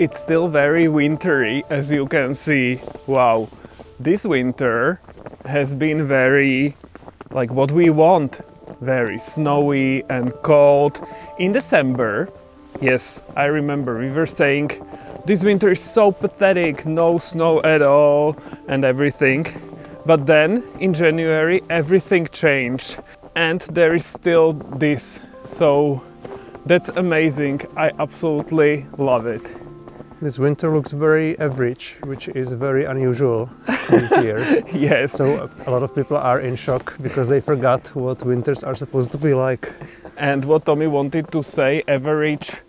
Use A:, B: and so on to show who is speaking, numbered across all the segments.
A: It's still very wintry, as you can see. Wow, this winter has been very, like what we want, very snowy and cold. In December, yes, I remember we were saying this winter is so pathetic, no snow at all and everything. But then in January everything changed and there is still this. So that's amazing. I absolutely love it.
B: This winter looks very average, which is very unusual these years.
A: Yes.
B: So a lot of people are in shock because they forgot what winters are supposed to be like.
A: And what Tommy wanted to say, average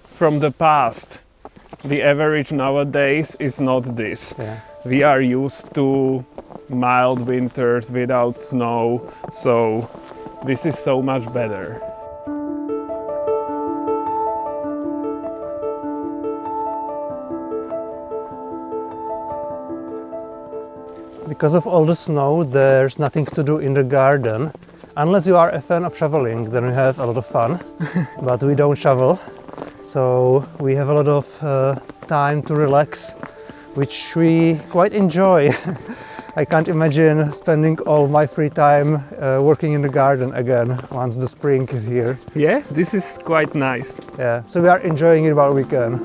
A: from the past. The average nowadays is not this.
B: Yeah.
A: We are used to mild winters without snow, so this is so much better.
B: Because of all the snow, there's nothing to do in the garden. Unless you are a fan of shoveling, then we have a lot of fun. But we don't shovel, so we have a lot of time to relax, which we quite enjoy. I can't imagine spending all my free time working in the garden again once the spring is here.
A: Yeah, this is quite nice.
B: Yeah, so we are enjoying it while we can.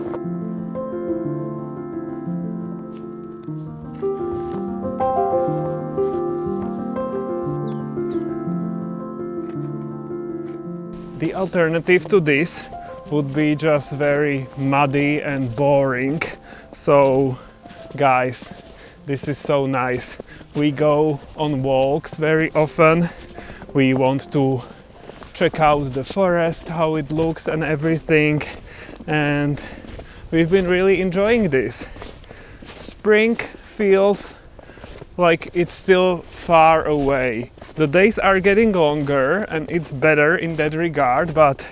A: The alternative to this would be just very muddy and boring. So guys, this is so nice. We go on walks very often. We want to check out the forest, how it looks and everything. And we've been really enjoying this. Spring feels like it's still far away. The days are getting longer and it's better in that regard, but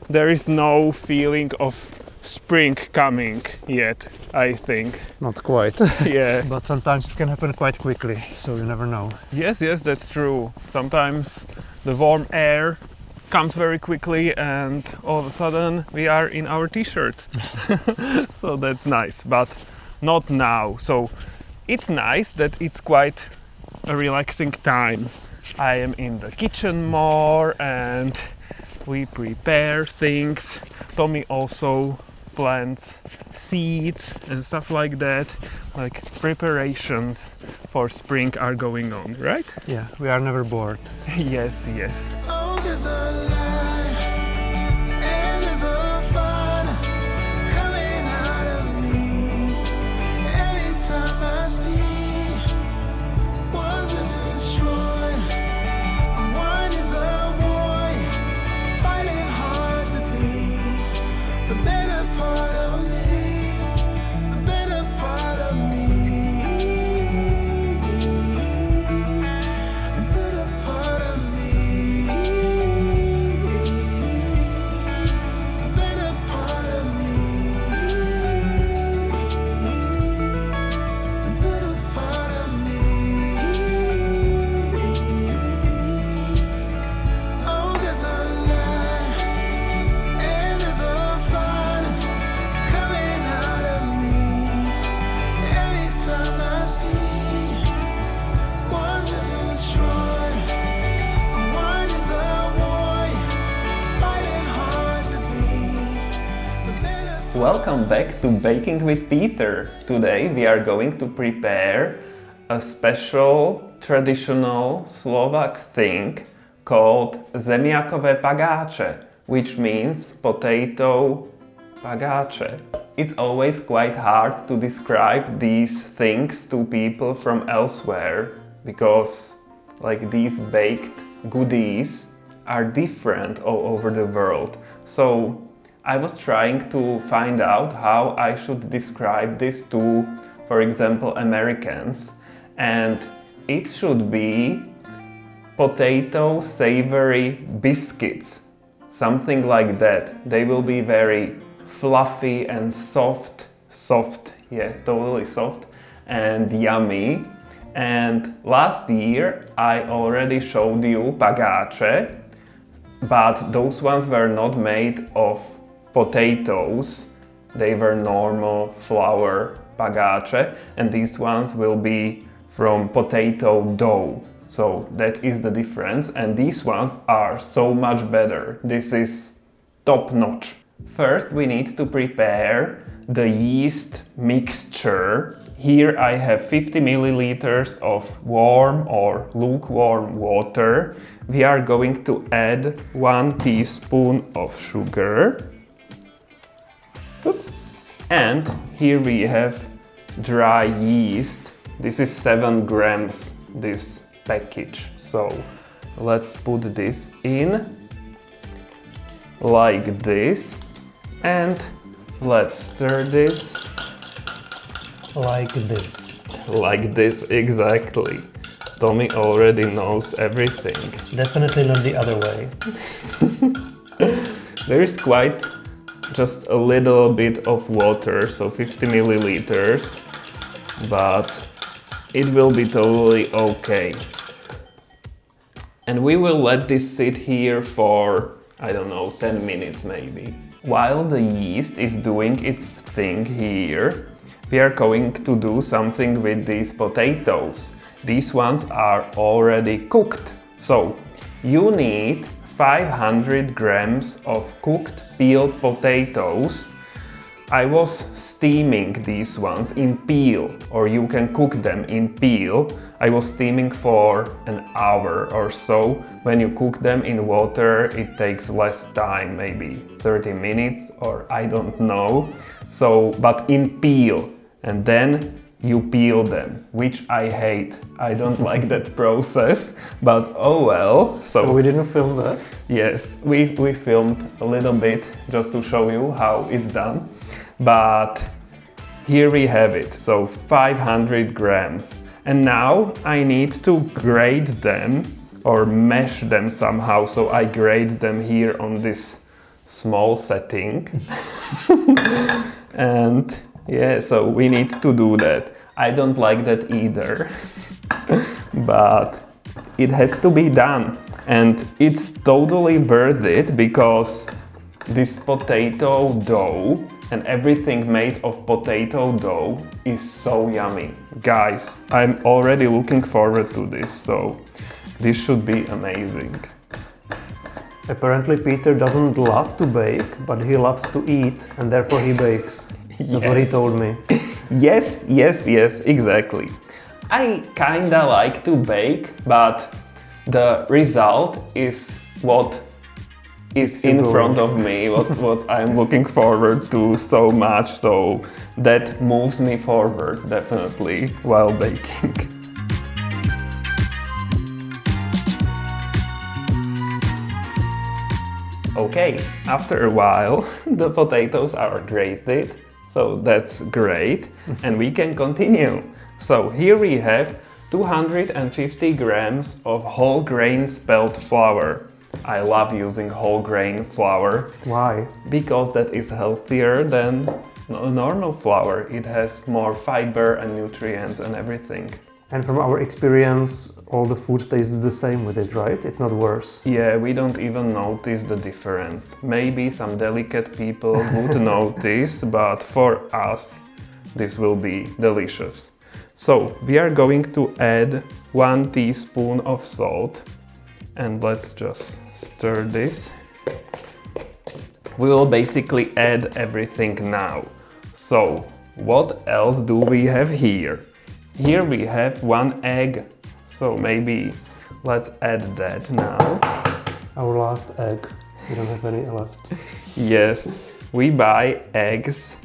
A: there is no feeling of spring coming yet, I think.
B: Not quite.
A: Yeah.
B: But sometimes it can happen quite quickly, so you never know.
A: Yes, that's true. Sometimes the warm air comes very quickly and all of a sudden we are in our t-shirts. So that's nice, but not now. So it's nice that it's quite a relaxing time. I am in the kitchen more and we prepare things. Tommy also plants seeds and stuff like that. Like preparations for spring are going on, right?
B: Yeah, we are never bored.
A: Yes.
C: Oh, there's a light and there's a fire coming out of me. Every time I see one's a destroy, one is a boy fighting hard to be the better part of me, a better part of me, a better part of me, a better part of me, a better part of me. Oh, there's a light and there's a fire coming out of me. Every time I see one's a destroy, one is a boy fighting hard to be the better.
A: Welcome back to Baking with Peter. Today we are going to prepare a special traditional Slovak thing called Zemiakové Pagáče, which means potato Pagáče. It's always quite hard to describe these things to people from elsewhere because like these baked goodies are different all over the world. So I was trying to find out how I should describe this to, for example, Americans, and it should be potato savory biscuits, something like that. They will be very fluffy and soft, yeah, totally soft and yummy. And last year I already showed you Pagáče, but those ones were not made of potatoes. they were normal flour Pagáče, and these ones will be from potato dough. So that is the difference, and these ones are so much better. This is top notch. First we need to prepare the yeast mixture. Here I have 50 milliliters of warm or lukewarm water. We are going to add 1 teaspoon of sugar. And here we have dry yeast. This is 7 grams, this package. So let's put this in like this, and let's stir this
B: Like this.
A: like this, exactly. Tommy already knows everything.
B: Definitely not the other way.
A: There is quite just a little bit of water, so 50 milliliters, but it will be totally okay. And we will let this sit here for, I don't know, 10 minutes maybe. While the yeast is doing its thing here, we are going to do something with these potatoes. These ones are already cooked. So you need 500 grams of cooked peeled potatoes. I was steaming these ones in peel, or you can cook them in peel. I was steaming for an hour or so. When you cook them in water, it takes less time, maybe 30 minutes, or I don't know. So, but in peel, and then you peel them, which I hate. I don't like that process, but oh well.
B: So we didn't film that?
A: Yes, we filmed a little bit just to show you how it's done. But here we have it, so 500 grams. And now I need to grate them or mash them somehow. So I grate them here on this small setting. And yeah, so we need to do that. I don't like that either, but it has to be done. And it's totally worth it because this potato dough and everything made of potato dough is so yummy. Guys, I'm already looking forward to this, so this should be amazing.
B: Apparently Peter doesn't love to bake, but he loves to eat, and therefore he bakes. That's what he told me.
A: Yes, exactly. I kinda like to bake, but the result is what is in front of me, what I'm looking forward to so much, so that moves me forward definitely while baking. Okay, after a while the potatoes are grated, so that's great, and we can continue. So here we have 250 grams of whole grain spelt flour. I love using whole grain flour.
B: Why?
A: Because that is healthier than normal flour. It has more fiber and nutrients and everything.
B: And from our experience, all the food tastes the same with it, right? It's not worse.
A: Yeah, we don't even notice the difference. Maybe some delicate people would notice, but for us, this will be delicious. So we are going to add 1 teaspoon of salt. And let's just stir this. We will basically add everything now. So what else do we have here? Here we have 1 egg. So maybe let's add that now.
B: Our last egg. We don't have any left.
A: Yes, we buy eggs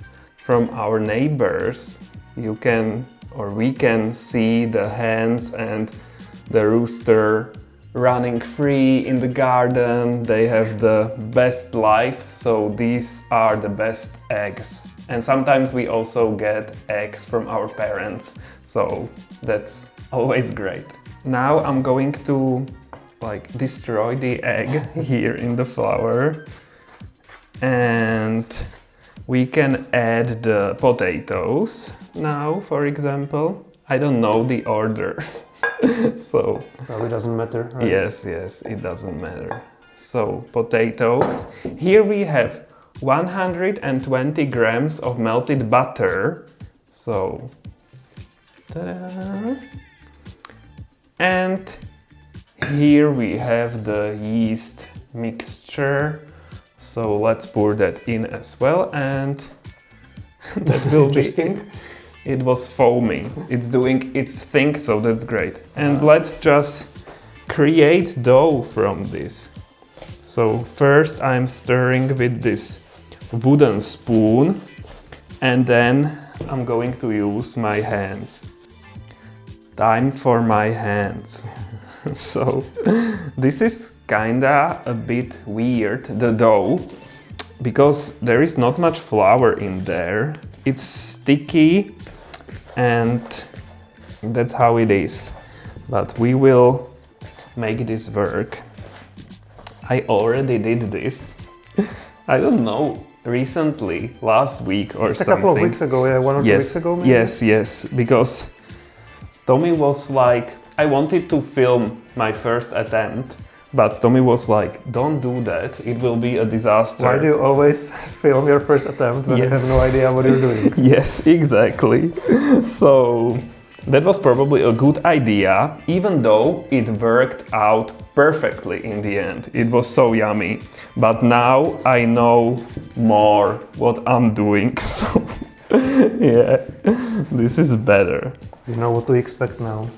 A: from our neighbors. You can, or we can see the hens and the rooster running free in the garden. They have the best life, so these are the best eggs. And sometimes we also get eggs from our parents, so that's always great. Now I'm going to destroy the egg here in the flour, and we can add the potatoes now, for example. I don't know the order. So
B: Probably doesn't matter, right?
A: yes, it doesn't matter. So potatoes. Here we have 120 grams of melted butter. So, ta-da. And here we have the yeast mixture. So let's pour that in as well, and that will be
B: Interesting.
A: It was foamy. It's doing its thing, so that's great. And let's just create dough from this. So first I'm stirring with this wooden spoon, and then I'm going to use my hands. Time for my hands. So this is kinda a bit weird, the dough, because there is not much flour in there. It's sticky, and that's how it is. But we will make this work. I already did this. I don't know, recently, last week or
B: Just a
A: something.
B: couple of weeks ago, yeah, 1 or 2 weeks ago maybe?
A: Yes, because Tommy was like, I wanted to film my first attempt, but Tommy was like, don't do that, it will be a disaster.
B: Why do you always film your first attempt when you have no idea what you're doing?
A: Yes, exactly. So that was probably a good idea, even though it worked out perfectly in the end. It was so yummy. But now I know more what I'm doing. So yeah, this is better.
B: You know what to expect now.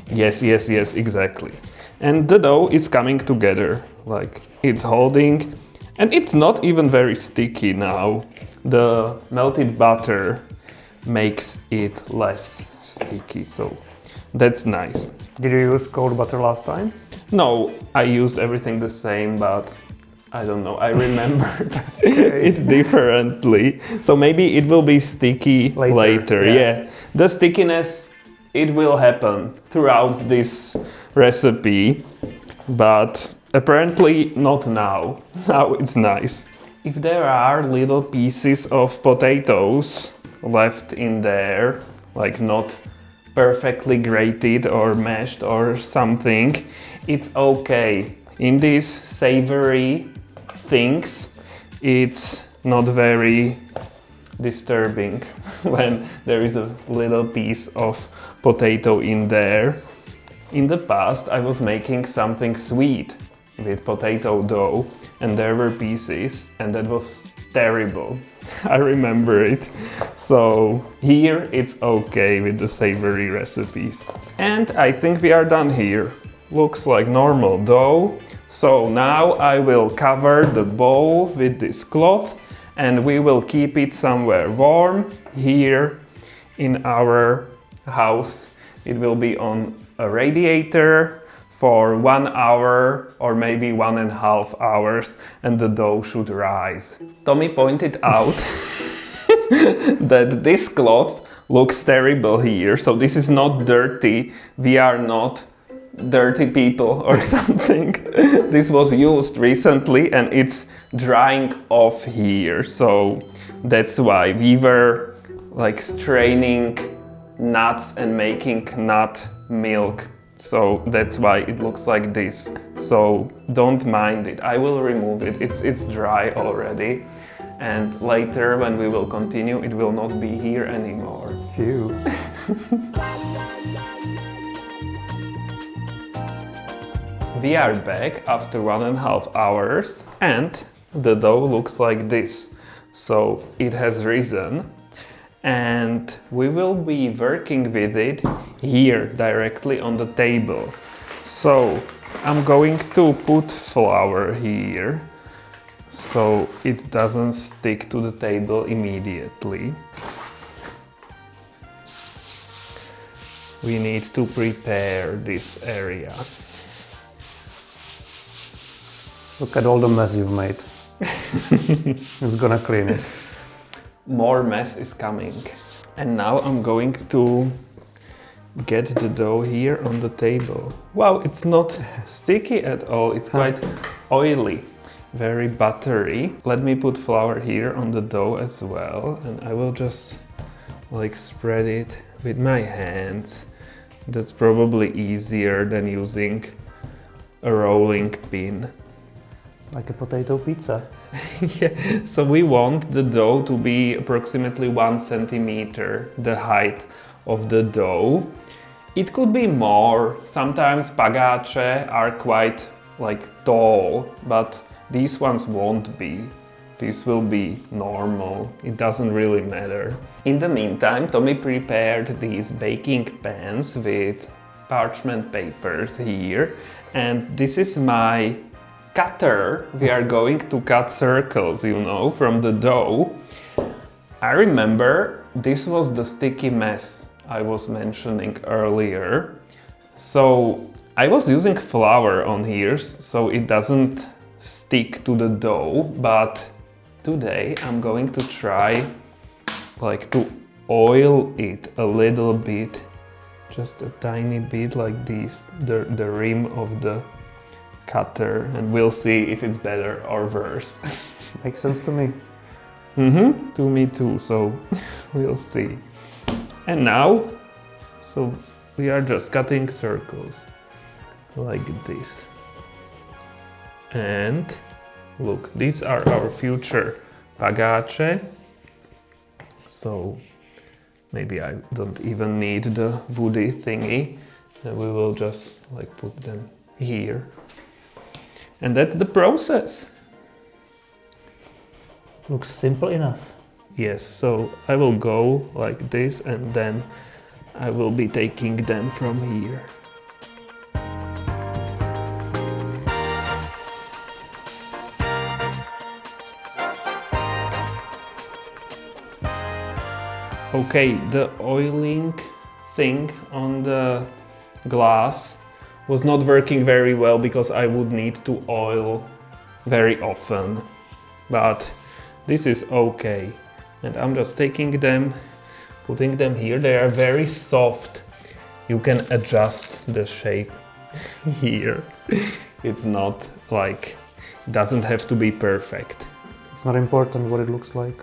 A: Yes, exactly. And the dough is coming together, like it's holding, and it's not even very sticky now. The melted butter makes it less sticky, so that's nice.
B: Did you use cold butter last time?
A: No, I use everything the same, but I don't know, I remembered it differently. So maybe it will be sticky later. Yeah. The stickiness, it will happen throughout this recipe, but apparently not now. Now it's nice. If there are little pieces of potatoes left in there, like not perfectly grated or mashed or something, it's okay. In these savory things, it's not very disturbing when there is a little piece of potato in there. In the past, I was making something sweet with potato dough, and there were pieces, and that was terrible. I remember it. So here it's okay with the savory recipes. And I think we are done here. Looks like normal dough. So now I will cover the bowl with this cloth, and we will keep it somewhere warm. Here in our house, it will be on a radiator for 1 hour or maybe 1.5 hours, and the dough should rise. Tommy pointed out that this cloth looks terrible here, so this is not dirty. We are not dirty people or something. This was used recently and it's drying off here, so that's why we were like straining nuts and making nut milk. So that's why it looks like this. So don't mind it. I will remove it. It's dry already. And later when we will continue, it will not be here anymore.
B: Phew.
A: We are back after 1.5 hours and the dough looks like this. So it has risen. And we will be working with it here directly on the table. So I'm going to put flour here so it doesn't stick to the table immediately. We need to prepare this area.
B: Look at all the mess you've made. It's gonna clean it.
A: More mess is coming. And now I'm going to get the dough here on the table. Wow, it's not sticky at all. It's quite oily, very buttery. Let me put flour here on the dough as well, and I will just like spread it with my hands. That's probably easier than using a rolling pin.
B: Like a potato pizza.
A: Yeah, so we want the dough to be approximately 1 centimeter, the height of the dough. It could be more. Sometimes pagáče are quite like tall, but these ones won't be. This will be normal. It doesn't really matter. In the meantime, Tommy prepared these baking pans with parchment papers here, and this is my cutter. We are going to cut circles, you know, from the dough. I remember this was the sticky mess I was mentioning earlier. So I was using flour on here so it doesn't stick to the dough, but today I'm going to try like to oil it a little bit, just a tiny bit like this, the rim of the cutter, and we'll see if it's better or worse.
B: Makes sense to me.
A: To me too, so we'll see. And now, so we are just cutting circles like this. And look, these are our future pagáče. So maybe I don't even need the woody thingy, and we will just like put them here. And that's the process.
B: Looks simple enough.
A: Yes, so I will go like this and then I will be taking them from here. Okay, the oiling thing on the glass was not working very well because I would need to oil very often, but this is okay. And I'm just taking them, putting them here. They are very soft. You can adjust the shape here. It's not like, it doesn't have to be perfect.
B: It's not important what it looks like.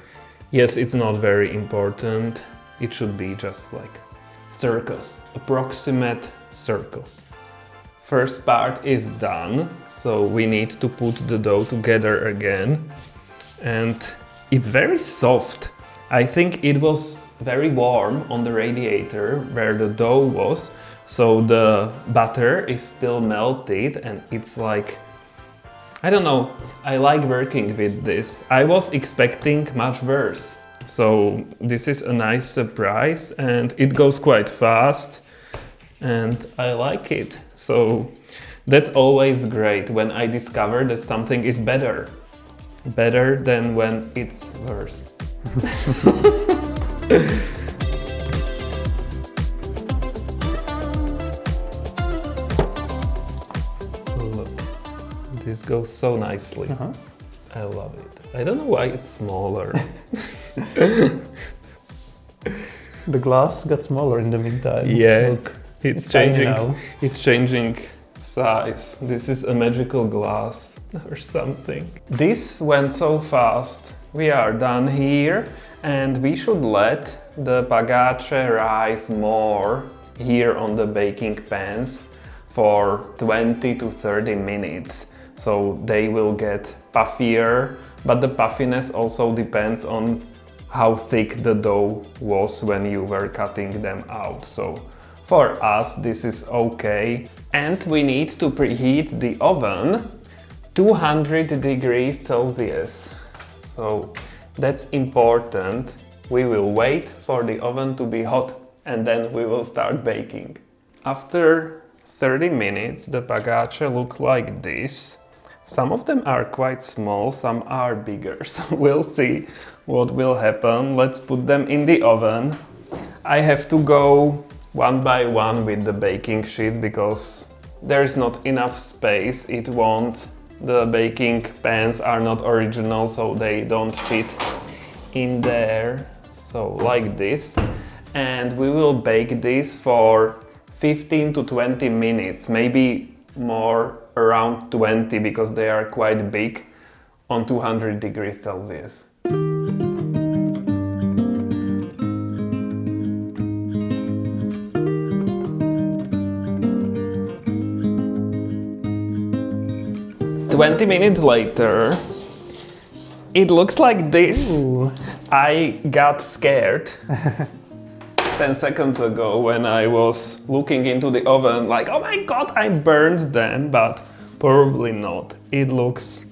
A: Yes, it's not very important. It should be just like circles, approximate circles. First part is done, so we need to put the dough together again. And it's very soft. I think it was very warm on the radiator where the dough was, so the butter is still melted and it's like, I don't know, I like working with this. I was expecting much worse. So this is a nice surprise and it goes quite fast and I like it. So that's always great when I discover that something is better than when it's worse. Look, this goes so nicely. I love it. I don't know why it's smaller.
B: The glass got smaller in the meantime.
A: Yeah,
B: Look,
A: it's
B: tiny
A: changing.
B: now.
A: It's changing size. This is a magical glass or something. This went so fast. We are done here, and we should let the pagáče rise more here on the baking pans for 20 to 30 minutes. So they will get puffier, but the puffiness also depends on how thick the dough was when you were cutting them out. So for us this is okay. And we need to preheat the oven 200 degrees Celsius. So that's important. We will wait for the oven to be hot and then we will start baking. After 30 minutes the pagáče look like this. Some of them are quite small, some are bigger, so we'll see what will happen. Let's put them in the oven. I have to go one by one with the baking sheets because there is not enough space. It won't. The baking pans are not original, so they don't fit in there. So like this. And we will bake this for 15 to 20 minutes, maybe more, around 20 because they are quite big, on 200 degrees Celsius. 20 minutes later, it looks like this.
B: Ooh.
A: I got scared 10 seconds ago when I was looking into the oven like, oh my god, I burned them, but probably not. It looks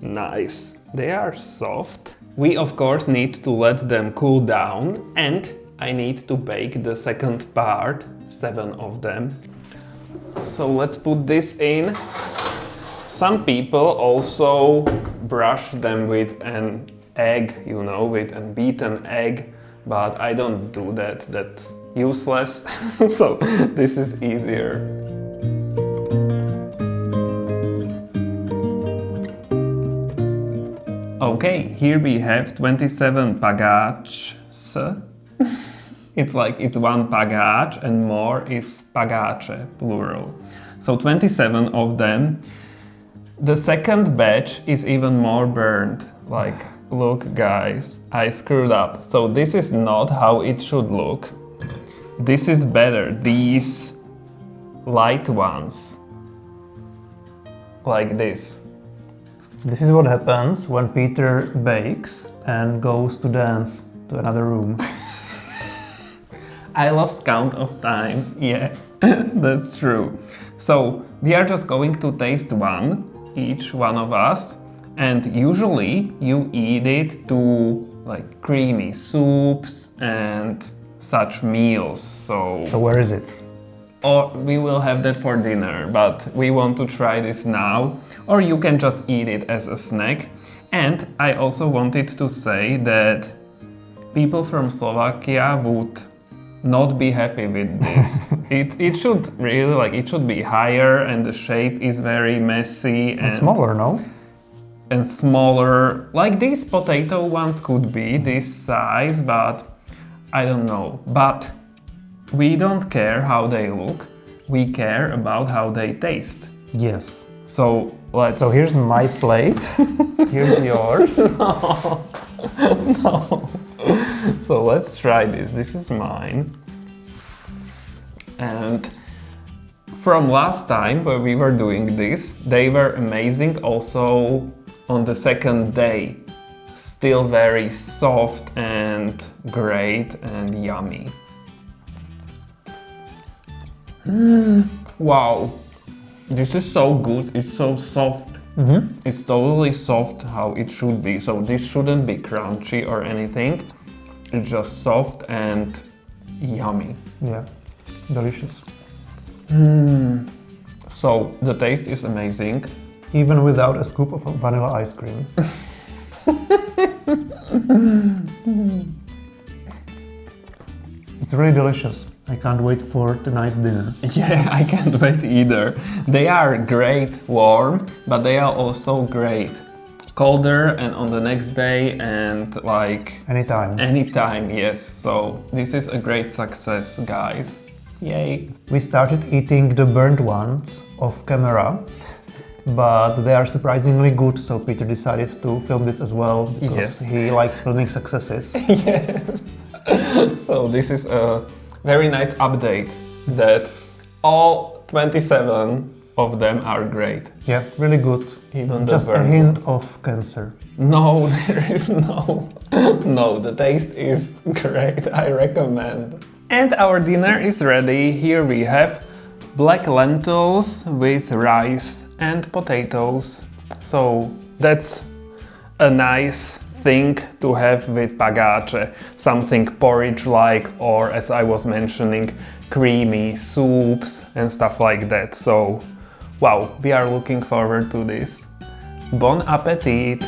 A: nice. They are soft. We of course need to let them cool down, and I need to bake the second part, 7 of them. So let's put this in. Some people also brush them with an egg, you know, with a beaten egg, but I don't do that, that's useless. So this is easier. Okay, here we have 27 pagáčes. It's one pagáč and more is pagáče, plural. So 27 of them. The second batch is even more burned. Like, look guys, I screwed up. So this is not how it should look. This is better, these light ones. Like this.
B: This is what happens when Peter bakes and goes to dance to another room.
A: I lost count of time, yeah, that's true. So we are just going to taste one, each one of us, and usually you eat it to like creamy soups and such meals, so
B: where is it?
A: or we will have that for dinner, but we want to try this now, or you can just eat it as a snack. And I also wanted to say that people from Slovakia would not be happy with this. It should really, like, it should be higher, and the shape is very messy
B: And smaller, no?
A: and smaller. Like these potato ones could be this size, but I don't know. But we don't care how they look, we care about how they taste.
B: Yes.
A: So let's...
B: So here's my plate, here's yours.
A: No. No. So let's try this. This is mine. And from last time when we were doing this, they were amazing also on the second day. Still very soft and great and yummy. Wow. This is so good. It's so soft. It's totally soft how it should be. So this shouldn't be crunchy or anything. It's just soft and yummy.
B: Yeah, delicious.
A: So the taste is amazing.
B: Even without a scoop of vanilla ice cream. It's really delicious. I can't wait for tonight's dinner.
A: Yeah, I can't wait either. They are great warm, but they are also great colder and on the next day and like anytime, yes. So this is a great success, guys. Yay.
B: We started eating the burnt ones off camera, but they are surprisingly good, so Peter decided to film this as well because he likes filming successes.
A: Yes. So this is a very nice update that all 27 of them are great.
B: Yeah, really good.
A: Even the
B: just a
A: burnt
B: hint
A: ones.
B: of cancer.
A: No, there is no. No, the taste is great. I recommend. And our dinner is ready. Here we have black lentils with rice and potatoes. So that's a nice thing to have with pagáče. Something porridge-like, or as I was mentioning, creamy soups and stuff like that. So, wow, we are looking forward to this. Bon appetit!